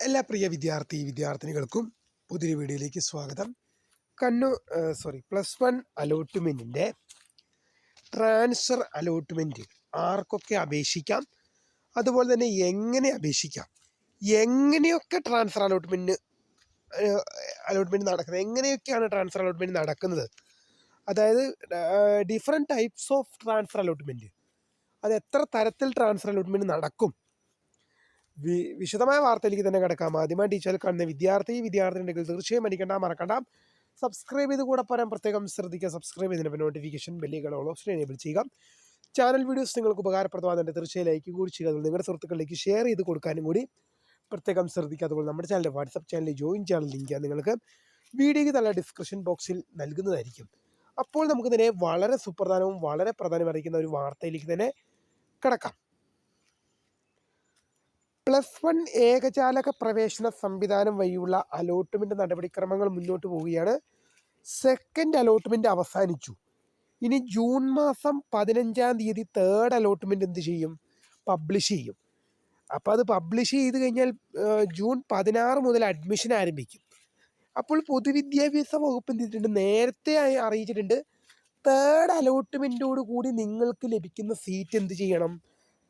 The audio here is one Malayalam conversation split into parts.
എല്ലാ പ്രിയ വിദ്യാർത്ഥിനികൾക്കും പുതിയൊരു വീഡിയോയിലേക്ക് സ്വാഗതം. +1 അലോട്ട്മെൻറ്റിൻ്റെ ട്രാൻസ്ഫർ അലോട്ട്മെൻറ്റ് ആർക്കൊക്കെ അപേക്ഷിക്കാം, അതുപോലെ തന്നെ എങ്ങനെ അപേക്ഷിക്കാം, എങ്ങനെയൊക്കെ ട്രാൻസ്ഫർ അലോട്ട്മെൻറ്റ് നടക്കുന്നത്, എങ്ങനെയൊക്കെയാണ് ട്രാൻസ്ഫർ അലോട്ട്മെൻറ്റ് നടക്കുന്നത്, അതായത് different types of transfer allotment, അത് എത്ര തരത്തിൽ ട്രാൻസ്ഫർ അലോട്ട്മെൻറ്റ് നടക്കും, വിശദമായ വാർത്തയിലേക്ക് തന്നെ കിടക്കാം. ആദ്യമായി ടീച്ചറിൽ കാണുന്ന വിദ്യാർത്ഥിനികൾ തീർച്ചയായും മറക്കണ്ട സബ്സ്ക്രൈബ് ചെയ്ത് കൂടെ പറയാൻ പ്രത്യേകം ശ്രദ്ധിക്കുക. സബ്സ്ക്രൈബ് ചെയ്തതിന് നോട്ടിഫിക്കേഷൻ ബെല്ലുകൾ ഓൾ ഓപ്ഷൻ എനേബിൾ ചെയ്യുക. ചാനൽ വീഡിയോസ് നിങ്ങൾക്ക് ഉപകാരപ്രദമാകുന്നുണ്ട് തീർച്ചയായും ലൈക്ക് കൂടി ചെയ്യുക. അതുപോലെ നിങ്ങളുടെ സുഹൃത്തുക്കളിലേക്ക് ഷെയർ ചെയ്ത് കൊടുക്കാനും കൂടി പ്രത്യേകം ശ്രദ്ധിക്കുക. അതുപോലെ നമ്മുടെ ചാനലിൽ വാട്സപ്പ് ചാനലിൽ ജോയിൻ ചെയ്യാനുള്ള ലിങ്ക് നിങ്ങൾക്ക് വീഡിയോയ്ക്ക് നല്ല ഡിസ്ക്രിപ്ഷൻ ബോക്സിൽ നൽകുന്നതായിരിക്കും. അപ്പോൾ നമുക്ക് തന്നെ വളരെ സുപ്രധാനവും വളരെ പ്രധാനമറിയിക്കുന്ന ഒരു വാർത്തയിലേക്ക് തന്നെ കിടക്കാം. +1 ഏകജാലക പ്രവേശന സംവിധാനം വഴിയുള്ള അലോട്ട്മെൻറ്റ് നടപടിക്രമങ്ങൾ മുന്നോട്ട് പോവുകയാണ്. സെക്കൻഡ് അലോട്ട്മെൻറ്റ് അവസാനിച്ചു. ഇനി ജൂൺ മാസം 15-ാം തീയതി തേർഡ് അലോട്ട്മെൻറ്റ് എന്ത് ചെയ്യും? പബ്ലിഷ് ചെയ്യും. അപ്പോൾ അത് പബ്ലിഷ് ചെയ്ത് കഴിഞ്ഞാൽ ജൂൺ 16 മുതൽ അഡ്മിഷൻ ആരംഭിക്കും. അപ്പോൾ പൊതുവിദ്യാഭ്യാസ വകുപ്പ് എന്ത് ചെയ്തിട്ടുണ്ട്? നേരത്തെ അറിയിച്ചിട്ടുണ്ട്, തേർഡ് അലോട്ട്മെൻറ്റോട് കൂടി നിങ്ങൾക്ക് ലഭിക്കുന്ന സീറ്റ് എന്ത് ചെയ്യണം?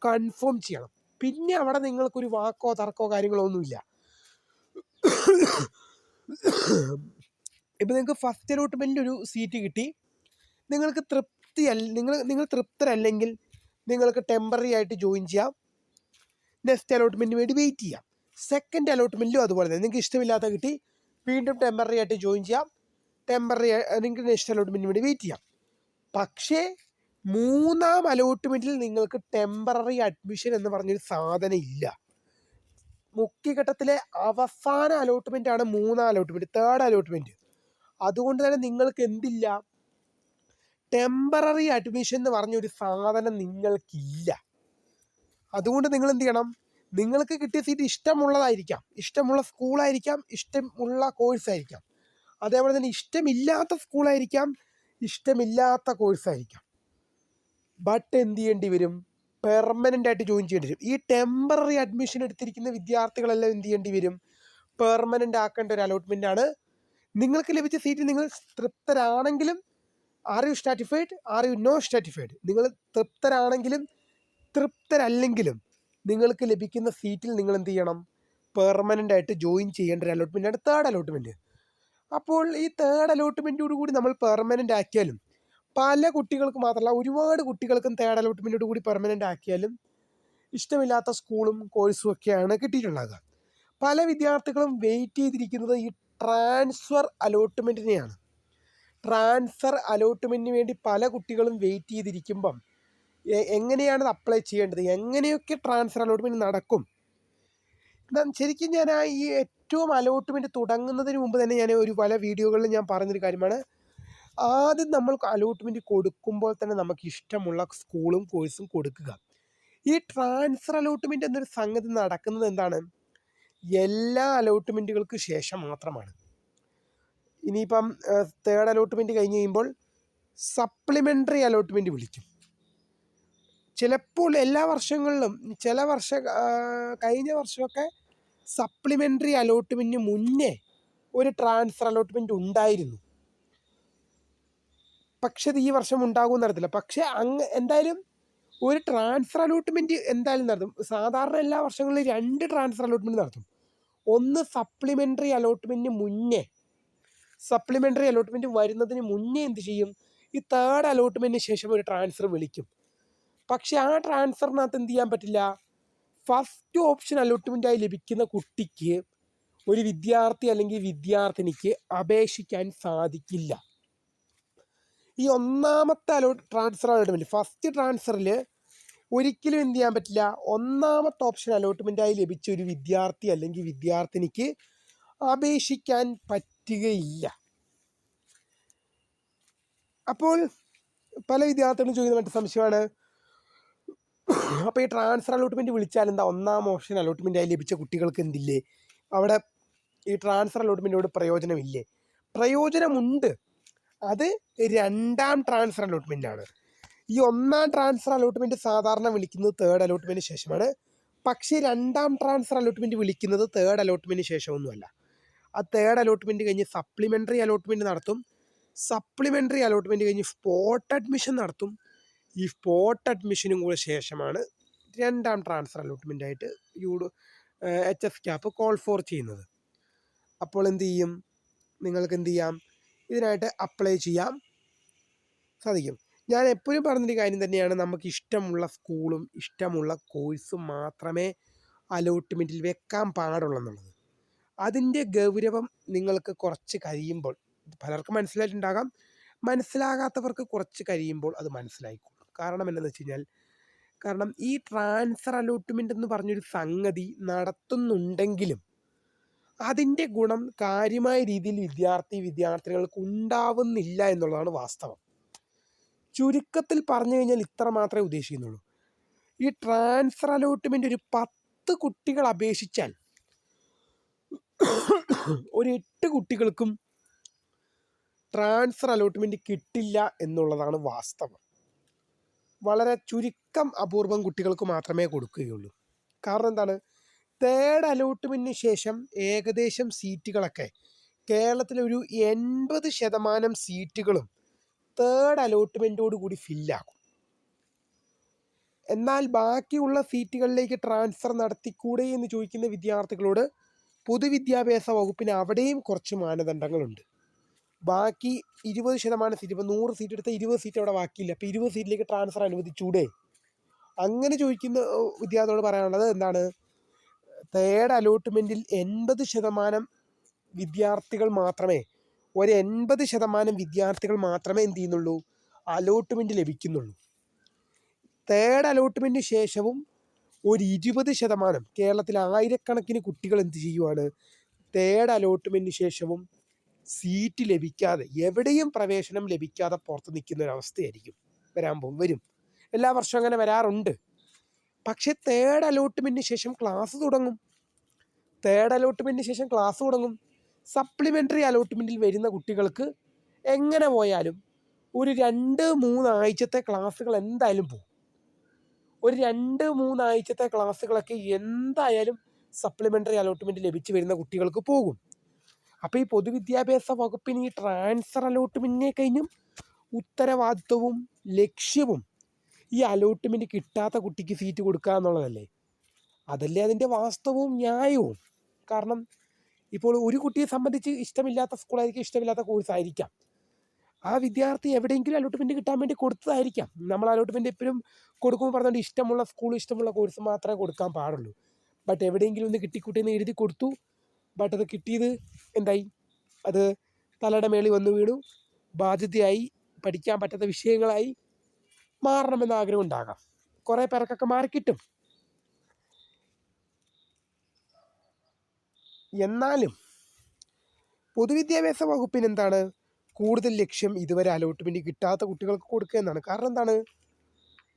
കൺഫേം ചെയ്യണം. പിന്നെ അവിടെ നിങ്ങൾക്കൊരു വാക്കോ തർക്കോ കാര്യങ്ങളോ ഒന്നുമില്ല. ഇപ്പം നിങ്ങൾക്ക് ഫസ്റ്റ് അലോട്ട്മെൻറ്റിൽ ഒരു സീറ്റ് കിട്ടി, നിങ്ങൾക്ക് നിങ്ങൾ തൃപ്തരല്ലെങ്കിൽ നിങ്ങൾക്ക് ടെമ്പററി ആയിട്ട് ജോയിൻ ചെയ്യാം, നെക്സ്റ്റ് അലോട്ട്മെൻറ്റിന് വേണ്ടി വെയിറ്റ് ചെയ്യാം. സെക്കൻഡ് അലോട്ട്മെൻറ്റിലും അതുപോലെ തന്നെ നിങ്ങൾക്ക് ഇഷ്ടമില്ലാത്ത കിട്ടി, വീണ്ടും ടെമ്പററി ആയിട്ട് ജോയിൻ ചെയ്യാം, നിങ്ങൾക്ക് നെക്സ്റ്റ് അലോട്ട്മെൻറ്റിന് വേണ്ടി വെയിറ്റ് ചെയ്യാം. പക്ഷേ 3-ാം അലോട്ട്മെൻറ്റിൽ നിങ്ങൾക്ക് ടെമ്പററി അഡ്മിഷൻ എന്ന് പറഞ്ഞൊരു സാധനം ഇല്ല. മുഖ്യഘട്ടത്തിലെ അവസാന അലോട്ട്മെൻ്റ് ആണ് 3-ാം അലോട്ട്മെൻറ്റ്, തേർഡ് അലോട്ട്മെൻറ്റ്. അതുകൊണ്ട് തന്നെ നിങ്ങൾക്ക് എന്തില്ല? ടെമ്പററി അഡ്മിഷൻ എന്ന് പറഞ്ഞൊരു സാധനം നിങ്ങൾക്കില്ല. അതുകൊണ്ട് നിങ്ങൾ എന്ത് ചെയ്യണം? നിങ്ങൾക്ക് കിട്ടിയ സീറ്റ് ഇഷ്ടമുള്ളതായിരിക്കാം, ഇഷ്ടമുള്ള സ്കൂളായിരിക്കാം, ഇഷ്ടമുള്ള കോഴ്സായിരിക്കാം, അതേപോലെ തന്നെ ഇഷ്ടമില്ലാത്ത സ്കൂളായിരിക്കാം, ഇഷ്ടമില്ലാത്ത കോഴ്സായിരിക്കാം. ബട്ട് എന്ത് ചെയ്യേണ്ടി വരും? പെർമനൻ്റ് ആയിട്ട് ജോയിൻ ചെയ്യേണ്ടി വരും. ഈ ടെമ്പററി അഡ്മിഷൻ എടുത്തിരിക്കുന്ന വിദ്യാർത്ഥികളെല്ലാം എന്ത് ചെയ്യേണ്ടി വരും? പെർമനൻ്റ് ആക്കേണ്ട ഒരു അലോട്ട്മെൻ്റ് ആണ്. നിങ്ങൾക്ക് ലഭിച്ച സീറ്റ് നിങ്ങൾ തൃപ്തരാണെങ്കിലും, are you satisfied, are you no satisfied, നിങ്ങൾ തൃപ്തരാണെങ്കിലും തൃപ്തരല്ലെങ്കിലും നിങ്ങൾക്ക് ലഭിക്കുന്ന സീറ്റിൽ നിങ്ങൾ എന്ത് ചെയ്യണം? പെർമനൻ്റ് ആയിട്ട് ജോയിൻ ചെയ്യേണ്ട ഒരു അലോട്ട്മെൻ്റാണ് തേർഡ് അലോട്ട്മെൻറ്റ്. അപ്പോൾ ഈ തേർഡ് അലോട്ട്മെൻറ്റോട് കൂടി നമ്മൾ പെർമനൻ്റ് ആക്കിയാലും, പല കുട്ടികൾക്ക് മാത്രമല്ല ഒരുപാട് കുട്ടികൾക്കും തേർഡ് അലോട്ട്മെൻറ്റോട് കൂടി പെർമനൻ്റ് ആക്കിയാലും ഇഷ്ടമില്ലാത്ത സ്കൂളും കോഴ്സും ഒക്കെയാണ് കിട്ടിയിട്ടുണ്ടാകുക. പല വിദ്യാർത്ഥികളും വെയിറ്റ് ചെയ്തിരിക്കുന്നത് ഈ ട്രാൻസ്ഫർ അലോട്ട്മെൻറ്റിനെയാണ്. ട്രാൻസ്ഫർ അലോട്ട്മെൻറ്റിന് വേണ്ടി പല കുട്ടികളും വെയിറ്റ് ചെയ്തിരിക്കുമ്പം എങ്ങനെയാണത് അപ്ലൈ ചെയ്യേണ്ടത്, എങ്ങനെയൊക്കെ ട്രാൻസ്ഫർ അലോട്ട്മെൻറ്റ് നടക്കും? ശരിക്കും ഞാൻ ഈ ഏറ്റവും അലോട്ട്മെൻറ്റ് തുടങ്ങുന്നതിന് മുമ്പ് തന്നെ ഞാൻ പല വീഡിയോകളിൽ ഞാൻ പറഞ്ഞൊരു കാര്യമാണ്, ആദ്യം നമ്മൾ അലോട്ട്മെൻറ്റ് കൊടുക്കുമ്പോൾ തന്നെ നമുക്ക് ഇഷ്ടമുള്ള സ്കൂളും കോഴ്സും കൊടുക്കുക. ഈ ട്രാൻസ്ഫർ അലോട്ട്മെൻറ്റ് എന്നൊരു സംഗതി നടക്കുന്നത് എന്താണ്? എല്ലാ അലോട്ട്മെൻറ്റുകൾക്ക് ശേഷം മാത്രമാണ്. ഇനിയിപ്പം തേർഡ് അലോട്ട്മെൻറ്റ് കഴിഞ്ഞ് കഴിയുമ്പോൾ സപ്ലിമെൻ്ററി അലോട്ട്മെൻറ്റ് വിളിക്കും. ചിലപ്പോൾ എല്ലാ വർഷങ്ങളിലും, കഴിഞ്ഞ വർഷമൊക്കെ സപ്ലിമെൻ്ററി അലോട്ട്മെൻറ്റിന് മുന്നേ ഒരു ട്രാൻസ്ഫർ അലോട്ട്മെൻറ്റ് ഉണ്ടായിരുന്നു. പക്ഷേ ഇത് ഈ വർഷം ഉണ്ടാകുമെന്ന് അറിയത്തില്ല. പക്ഷേ എന്തായാലും ഒരു ട്രാൻസ്ഫർ അലോട്ട്മെൻറ്റ് എന്തായാലും നടത്തും. സാധാരണ എല്ലാ വർഷങ്ങളിലും 2 ട്രാൻസ്ഫർ അലോട്ട്മെൻറ്റ് നടത്തും. ഒന്ന് സപ്ലിമെൻ്ററി അലോട്ട്മെൻറ്റിന് മുന്നേ, സപ്ലിമെൻ്ററി അലോട്ട്മെൻറ്റ് വരുന്നതിന് മുന്നേ എന്ത് ചെയ്യും? ഈ തേർഡ് അലോട്ട്മെൻറ്റിന് ശേഷം ഒരു ട്രാൻസ്ഫർ വിളിക്കും. പക്ഷേ ആ ട്രാൻസ്ഫറിനകത്ത് എന്ത് ചെയ്യാൻ പറ്റില്ല? ഫസ്റ്റ് ഓപ്ഷൻ അലോട്ട്മെൻറ്റായി ലഭിക്കുന്ന കുട്ടിക്ക്, ഒരു വിദ്യാർത്ഥി അല്ലെങ്കിൽ വിദ്യാർത്ഥിനിക്ക് അപേക്ഷിക്കാൻ സാധിക്കില്ല. ഈ ഒന്നാമത്തെ ട്രാൻസ്ഫർ അലോട്ട്മെൻറ്റ്, ഫസ്റ്റ് ട്രാൻസ്ഫറിൽ ഒരിക്കലും എന്ത് ചെയ്യാൻ പറ്റില്ല? ഒന്നാമത്തെ ഓപ്ഷൻ അലോട്ട്മെൻറ്റായി ലഭിച്ച ഒരു വിദ്യാർത്ഥി അല്ലെങ്കിൽ വിദ്യാർത്ഥിനിക്ക് അപേക്ഷിക്കാൻ പറ്റുകയില്ല. അപ്പോൾ പല വിദ്യാർത്ഥികളും ചോദിക്കുന്ന മറ്റു സംശയമാണ്, അപ്പോൾ ഈ ട്രാൻസ്ഫർ അലോട്ട്മെൻറ്റ് വിളിച്ചാൽ എന്താ? ഒന്നാം ഓപ്ഷൻ അലോട്ട്മെൻറ്റായി ലഭിച്ച കുട്ടികൾക്ക് എന്തില്ലേ? അവിടെ ഈ ട്രാൻസ്ഫർ അലോട്ട്മെൻറ്റോട് പ്രയോജനമില്ലേ? പ്രയോജനമുണ്ട്. അത് 2-ാം ട്രാൻസ്ഫർ അലോട്ട്മെൻറ്റാണ്. ഈ 1-ാം ട്രാൻസ്ഫർ അലോട്ട്മെൻറ്റ് സാധാരണ വിളിക്കുന്നത് തേർഡ് അലോട്ട്മെൻറ്റിന് ശേഷമാണ്. പക്ഷേ രണ്ടാം ട്രാൻസ്ഫർ അലോട്ട്മെൻറ്റ് വിളിക്കുന്നത് തേർഡ് അലോട്ട്മെൻറ്റിന് ശേഷമൊന്നുമല്ല. ആ തേർഡ് അലോട്ട്മെൻറ്റ് കഴിഞ്ഞ് സപ്ലിമെൻ്ററി അലോട്ട്മെൻറ്റ് നടത്തും. സപ്ലിമെൻ്ററി അലോട്ട്മെൻറ്റ് കഴിഞ്ഞ് സ്പോട്ട് അഡ്മിഷൻ നടത്തും. ഈ സ്പോട്ട് അഡ്മിഷനും കൂടെ ശേഷമാണ് രണ്ടാം ട്രാൻസ്ഫർ അലോട്ട്മെൻറ്റായിട്ട് HF കോൾ ഫോർ ചെയ്യുന്നത്. അപ്പോൾ എന്ത് ചെയ്യും? നിങ്ങൾക്ക് എന്ത് ചെയ്യാം? ഇതിനായിട്ട് അപ്ലൈ ചെയ്യാൻ സാധിക്കും. ഞാൻ എപ്പോഴും പറഞ്ഞൊരു കാര്യം തന്നെയാണ്, നമുക്ക് ഇഷ്ടമുള്ള സ്കൂളും ഇഷ്ടമുള്ള കോഴ്സും മാത്രമേ അലോട്ട്മെൻറ്റിൽ വെക്കാൻ പാടുള്ളെന്നുള്ളത്. അതിൻ്റെ ഗൗരവം നിങ്ങൾക്ക് കുറച്ച് കഴിയുമ്പോൾ, പലർക്കും മനസ്സിലായിട്ടുണ്ടാകാം, മനസ്സിലാകാത്തവർക്ക് കുറച്ച് കഴിയുമ്പോൾ അത് മനസ്സിലായിക്കോളും. കാരണം എന്താണെന്ന് വെച്ച് കഴിഞ്ഞാൽ, കാരണം ഈ ട്രാൻസ്ഫർ അലോട്ട്മെൻ്റ് എന്ന് പറഞ്ഞൊരു സംഗതി നടത്തുന്നുണ്ടെങ്കിലും അതിൻ്റെ ഗുണം കാര്യമായ രീതിയിൽ വിദ്യാർത്ഥികൾക്ക് ഉണ്ടാവുന്നില്ല എന്നുള്ളതാണ് വാസ്തവം. ചുരുക്കത്തിൽ പറഞ്ഞു കഴിഞ്ഞാൽ ഇത്ര മാത്രമേ ഉദ്ദേശിക്കുന്നുള്ളൂ. ഈ ട്രാൻസ്ഫർ അലോട്ട്മെൻ്റ് ഒരു 10 കുട്ടികൾ അപേക്ഷിച്ചാൽ ഒരു 8 കുട്ടികൾക്കും ട്രാൻസ്ഫർ അലോട്ട്മെൻറ്റ് കിട്ടില്ല എന്നുള്ളതാണ് വാസ്തവം. വളരെ ചുരുക്കം അപൂർവം കുട്ടികൾക്ക് മാത്രമേ കൊടുക്കുകയുള്ളൂ. കാരണം എന്താണ്? തേർഡ് അലോട്ട്മെൻറ്റിന് ശേഷം ഏകദേശം സീറ്റുകളൊക്കെ കേരളത്തിലെ ഒരു 80% സീറ്റുകളും തേർഡ് അലോട്ട്മെൻറ്റോട് കൂടി ഫില്ലാകും. എന്നാൽ ബാക്കിയുള്ള സീറ്റുകളിലേക്ക് ട്രാൻസ്ഫർ നടത്തിക്കൂടെ എന്ന് ചോദിക്കുന്ന വിദ്യാർത്ഥികളോട് പൊതുവിദ്യാഭ്യാസ വകുപ്പിന് അവിടെയും കുറച്ച് മാനദണ്ഡങ്ങളുണ്ട്. ബാക്കി 20% സീറ്റ്, ഇപ്പോൾ 100 സീറ്റ് എടുത്താൽ 20 സീറ്റ് അവിടെ ബാക്കിയില്ല, അപ്പോൾ 20 സീറ്റിലേക്ക് ട്രാൻസ്ഫർ അനുവദിച്ചൂടെ? അങ്ങനെ ചോദിക്കുന്ന വിദ്യാർത്ഥികളോട് പറയാനുള്ളത് എന്താണ്? തേർഡ് അലോട്ട്മെൻറ്റിൽ 80% വിദ്യാർത്ഥികൾ മാത്രമേ, ഒരു 80% വിദ്യാർത്ഥികൾ മാത്രമേ എന്ത് ചെയ്യുന്നുള്ളൂ? അലോട്ട്മെൻറ്റ് ലഭിക്കുന്നുള്ളൂ. തേർഡ് അലോട്ട്മെൻറ്റിന് ശേഷവും ഒരു 20%, കേരളത്തിൽ ആയിരക്കണക്കിന് കുട്ടികൾ എന്ത് ചെയ്യുവാണ്? തേർഡ് അലോട്ട്മെൻറ്റിന് ശേഷവും സീറ്റ് ലഭിക്കാതെ, എവിടെയും പ്രവേശനം ലഭിക്കാതെ പുറത്ത് നിൽക്കുന്ന ഒരവസ്ഥയായിരിക്കും വരും. എല്ലാ വർഷവും അങ്ങനെ വരാറുണ്ട്. പക്ഷേ തേർഡ് അലോട്ട്മെൻറ്റിന് ശേഷം ക്ലാസ് തുടങ്ങും. സപ്ലിമെൻ്ററി അലോട്ട്മെൻറ്റിൽ വരുന്ന കുട്ടികൾക്ക് എങ്ങനെ പോയാലും ഒരു 2-3 ആഴ്ചത്തെ ക്ലാസ്സുകൾ എന്തായാലും പോകും. ഒരു 2-3 ആഴ്ചത്തെ ക്ലാസ്സുകളൊക്കെ എന്തായാലും സപ്ലിമെൻ്ററി അലോട്ട്മെൻറ്റ് ലഭിച്ച് വരുന്ന കുട്ടികൾക്ക് പോകും. അപ്പോൾ ഈ പൊതുവിദ്യാഭ്യാസ വകുപ്പിന് ഈ ട്രാൻസ്ഫർ അലോട്ട്മെൻറ്റിനെ കഴിഞ്ഞും ഉത്തരവാദിത്വവും ലക്ഷ്യവും ഈ അലോട്ട്മെൻറ്റ് കിട്ടാത്ത കുട്ടിക്ക് സീറ്റ് കൊടുക്കുക എന്നുള്ളതല്ലേ? അതല്ലേ അതിൻ്റെ വാസ്തവവും ന്യായവും. കാരണം ഇപ്പോൾ ഒരു കുട്ടിയെ സംബന്ധിച്ച് ഇഷ്ടമില്ലാത്ത സ്കൂളായിരിക്കും, ഇഷ്ടമില്ലാത്ത കോഴ്സായിരിക്കാം. ആ വിദ്യാർത്ഥി എവിടെയെങ്കിലും അലോട്ട്മെൻറ്റ് കിട്ടാൻ വേണ്ടി കൊടുത്തതായിരിക്കാം. നമ്മൾ അലോട്ട്മെൻറ്റ് എപ്പോഴും കൊടുക്കുമ്പോൾ പറഞ്ഞുകൊണ്ട് ഇഷ്ടമുള്ള സ്കൂൾ, ഇഷ്ടമുള്ള കോഴ്സ് മാത്രമേ കൊടുക്കാൻ പാടുള്ളൂ. ബട്ട് എവിടെയെങ്കിലും ഒന്ന് കിട്ടിക്കൂട്ടി എന്ന് എഴുതി കൊടുത്തു. ബട്ട് അത് കിട്ടിയത് എന്തായി? അത് തലയുടെ മേളിൽ വന്നു വീണു, ബാധ്യതയായി, പഠിക്കാൻ പറ്റാത്ത വിഷയങ്ങളായി മാറണമെന്ന് ആഗ്രഹം ഉണ്ടാകാം. കുറേ പേർക്കൊക്കെ മാറിക്കിട്ടും. എന്നാലും പൊതുവിദ്യാഭ്യാസ വകുപ്പിന് എന്താണ് കൂടുതൽ ലക്ഷ്യം? ഇതുവരെ അലോട്ട്മെൻറ്റ് കിട്ടാത്ത കുട്ടികൾക്ക് കൊടുക്കുക എന്നാണ്. കാരണം എന്താണ്?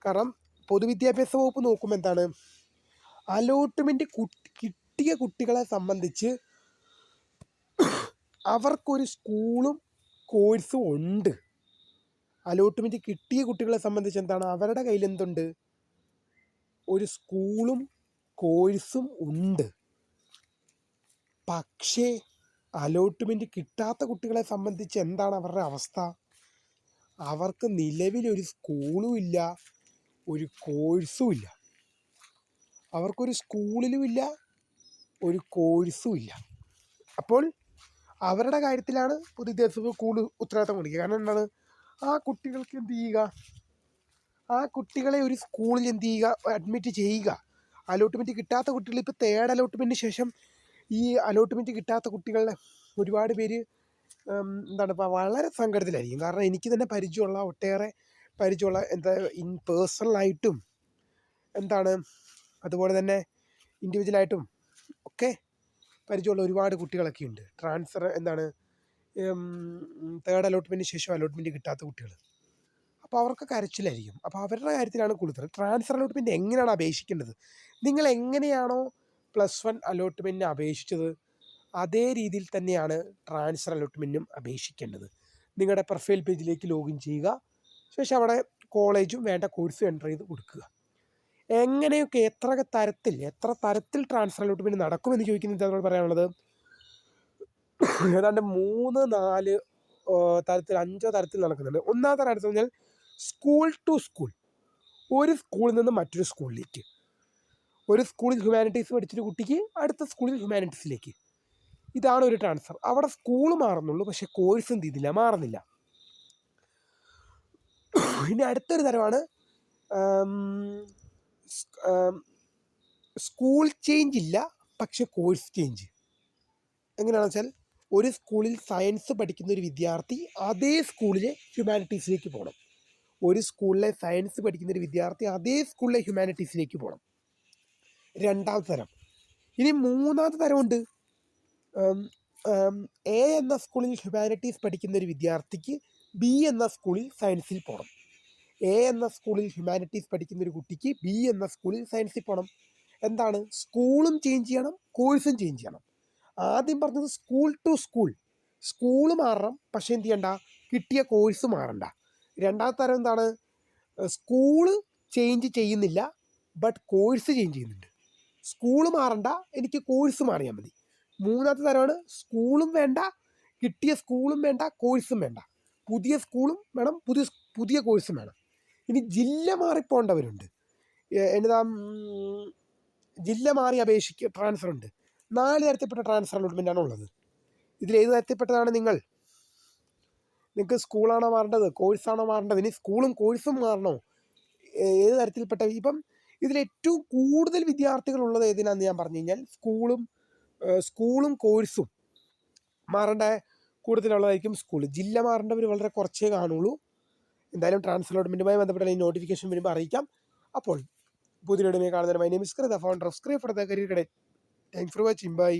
കാരണം പൊതുവിദ്യാഭ്യാസ വകുപ്പ് നോക്കുമ്പോൾ എന്താണ്? അലോട്ട്മെൻറ്റ് കിട്ടിയ കുട്ടികളെ സംബന്ധിച്ച് അവർക്കൊരു സ്കൂളും കോഴ്സും ഉണ്ട്. അലോട്ട്മെൻറ്റ് കിട്ടിയ കുട്ടികളെ സംബന്ധിച്ച് എന്താണ്? അവരുടെ കയ്യിൽ എന്തുണ്ട്? ഒരു സ്കൂളും കോഴ്സും ഉണ്ട്. പക്ഷേ അലോട്ട്മെൻറ്റ് കിട്ടാത്ത കുട്ടികളെ സംബന്ധിച്ച് എന്താണ് അവരുടെ അവസ്ഥ? അവർക്ക് നിലവിലൊരു സ്കൂളും ഇല്ല, ഒരു കോഴ്സും ഇല്ല. അവർക്കൊരു സ്കൂളിലും ഇല്ല, ഒരു കോഴ്സും ഇല്ല. അപ്പോൾ അവരുടെ കാര്യത്തിലാണ് പൊതുവിദ്യാഭ്യാസ കൂടുതൽ ഉത്തരവാദിത്തം കൊടുക്കുക. കാരണം എന്താണ്? ആ കുട്ടികൾക്ക് എന്ത് ചെയ്യുക? ആ കുട്ടികളെ ഒരു സ്കൂളിൽ എന്ത് ചെയ്യുക? അഡ്മിറ്റ് ചെയ്യുക. അലോട്ട്മെൻറ്റ് കിട്ടാത്ത കുട്ടികൾ, ഇപ്പോൾ തേർഡ് അലോട്ട്മെൻറ്റിന് ശേഷം ഈ അലോട്ട്മെൻറ്റ് കിട്ടാത്ത കുട്ടികളുടെ ഒരുപാട് പേര് എന്താണ് ഇപ്പോൾ വളരെ സങ്കടത്തിലായിരിക്കും. കാരണം എനിക്ക് തന്നെ ഒട്ടേറെ പരിചയമുള്ള പേഴ്സണലായിട്ടും എന്താണ് അതുപോലെ തന്നെ ഇൻഡിവിജ്വലായിട്ടും ഒക്കെ പരിചയമുള്ള ഒരുപാട് കുട്ടികളൊക്കെ ഉണ്ട്. ട്രാൻസ്ഫർ തേർഡ് അലോട്ട്മെൻറ്റിന് ശേഷം അലോട്ട്മെൻറ്റ് കിട്ടാത്ത കുട്ടികൾ. അപ്പോൾ അവർക്ക് കരച്ചിലായിരിക്കും. അപ്പോൾ അവരുടെ കാര്യത്തിലാണ് കൂടുതൽ. ട്രാൻസ്ഫർ അലോട്ട്മെൻറ്റ് എങ്ങനെയാണ് അപേക്ഷിക്കേണ്ടത്? നിങ്ങൾ എങ്ങനെയാണോ +1 അലോട്ട്മെൻറ്റിന് അപേക്ഷിച്ചത്, അതേ രീതിയിൽ തന്നെയാണ് ട്രാൻസ്ഫർ അലോട്ട്മെൻറ്റിനും അപേക്ഷിക്കേണ്ടത്. നിങ്ങളുടെ പ്രൊഫൈൽ പേജിലേക്ക് ലോഗിൻ ചെയ്യുക. ശേഷം അവിടെ കോളേജും വേണ്ട കോഴ്സും എൻ്റർ ചെയ്ത് കൊടുക്കുക. എങ്ങനെയൊക്കെ എത്ര തരത്തിൽ ട്രാൻസ്ഫർ അലോട്ട്മെൻറ്റ് നടക്കുമെന്ന് ചോദിക്കുന്നത് എന്നോട് പറയാനുള്ളത് ഏതാണ്ട് 3-4 തരത്തിൽ 5 തരത്തിൽ നടക്കുന്നുണ്ട്. ഒന്നാമത്തെ തരത്തിൽ പറഞ്ഞാൽ സ്കൂൾ ടു സ്കൂൾ, ഒരു സ്കൂളിൽ നിന്ന് മറ്റൊരു സ്കൂളിലേക്ക്. ഒരു സ്കൂളിൽ ഹ്യൂമാനിറ്റീസ് പഠിച്ചൊരു കുട്ടിക്ക് അടുത്ത സ്കൂളിൽ ഹ്യൂമാനിറ്റീസിലേക്ക്. ഇതാണ് ഒരു ട്രാൻസ്ഫർ. അവിടെ സ്കൂൾ മാറുന്നുള്ളൂ, പക്ഷേ കോഴ്സ് എന്ത് ചെയ്തില്ല, മാറുന്നില്ല. ഇനി അടുത്തൊരു തരമാണ് സ്കൂൾ ചേഞ്ച് ഇല്ല, പക്ഷെ കോഴ്സ് ചേഞ്ച്. എങ്ങനെയാണെന്ന് വെച്ചാൽ ഒരു സ്കൂളിൽ സയൻസ് പഠിക്കുന്ന ഒരു വിദ്യാർത്ഥി അതേ സ്കൂളിലെ ഹ്യൂമാനിറ്റീസിലേക്ക് പോകണം. ഒരു സ്കൂളിലെ സയൻസ് പഠിക്കുന്ന ഒരു വിദ്യാർത്ഥി അതേ സ്കൂളിലെ ഹ്യൂമാനിറ്റീസിലേക്ക് പോകണം. രണ്ടാമത്തെ തരം. ഇനി മൂന്നാമത്തെ തരമുണ്ട്. എ എന്ന സ്കൂളിൽ ഹ്യൂമാനിറ്റീസ് പഠിക്കുന്ന ഒരു വിദ്യാർത്ഥിക്ക് ബി എന്ന സ്കൂളിൽ സയൻസിൽ പോകണം. എ എന്ന സ്കൂളിൽ ഹ്യൂമാനിറ്റീസ് പഠിക്കുന്ന ഒരു കുട്ടിക്ക് ബി എന്ന സ്കൂളിൽ സയൻസിൽ പോകണം. എന്താണ്? സ്കൂളും ചേഞ്ച് ചെയ്യണം, കോഴ്സും ചേഞ്ച് ചെയ്യണം. ആദ്യം പറഞ്ഞത് സ്കൂൾ ടു സ്കൂൾ, സ്കൂൾ മാറണം, പക്ഷേ എന്ത് ചെയ്യണ്ട, കിട്ടിയ കോഴ്സ് മാറണ്ട. രണ്ടാമത്തെ തരം എന്താണ്? സ്കൂള് ചേഞ്ച് ചെയ്യുന്നില്ല, ബട്ട് കോഴ്സ് ചേഞ്ച് ചെയ്യുന്നുണ്ട്. സ്കൂള് മാറണ്ട, എനിക്ക് കോഴ്സ് മാറിയാൽ മതി. മൂന്നാമത്തെ തരമാണ് സ്കൂളും വേണ്ട, കിട്ടിയ സ്കൂളും വേണ്ട, കോഴ്സും വേണ്ട. പുതിയ സ്കൂളും വേണം, പുതിയ കോഴ്സും വേണം. ഇനി ജില്ല മാറിപ്പോണ്ടവരുണ്ട്. എന്നതാ, ജില്ല മാറി ട്രാൻസ്ഫർ ഉണ്ട്. 4 തരത്തിൽപ്പെട്ട ട്രാൻസ്ഫർ അലോട്ട്മെൻറ്റാണ് ഉള്ളത്. ഇതിലേത് തരത്തിൽപ്പെട്ടതാണ് നിങ്ങൾക്ക് സ്കൂളാണോ മാറേണ്ടത്, കോഴ്സാണോ മാറേണ്ടത്? ഇനി സ്കൂളും കോഴ്സും മാറണോ? ഏത് തരത്തിൽപ്പെട്ട? ഇപ്പം ഇതിലേറ്റവും കൂടുതൽ വിദ്യാർത്ഥികളുള്ളത് ഏതിനാന്ന് ഞാൻ പറഞ്ഞു കഴിഞ്ഞാൽ സ്കൂളും കോഴ്സും മാറേണ്ട കൂടുതലുള്ളതായിരിക്കും സ്കൂൾ. ജില്ല മാറേണ്ടവർ വളരെ കുറച്ചേ കാണുള്ളൂ. എന്തായാലും ട്രാൻസ്ഫർ അലോട്ട്മെൻറ്റുമായി ബന്ധപ്പെട്ട ഈ നോട്ടിഫിക്കേഷൻ വരുമ്പോൾ അറിയിക്കാം. അപ്പോൾ പുതിയ വീഡിയോ കാണുന്നതിന് my name is Kritha, founder of screen for the career guide. Thanks for watching. By.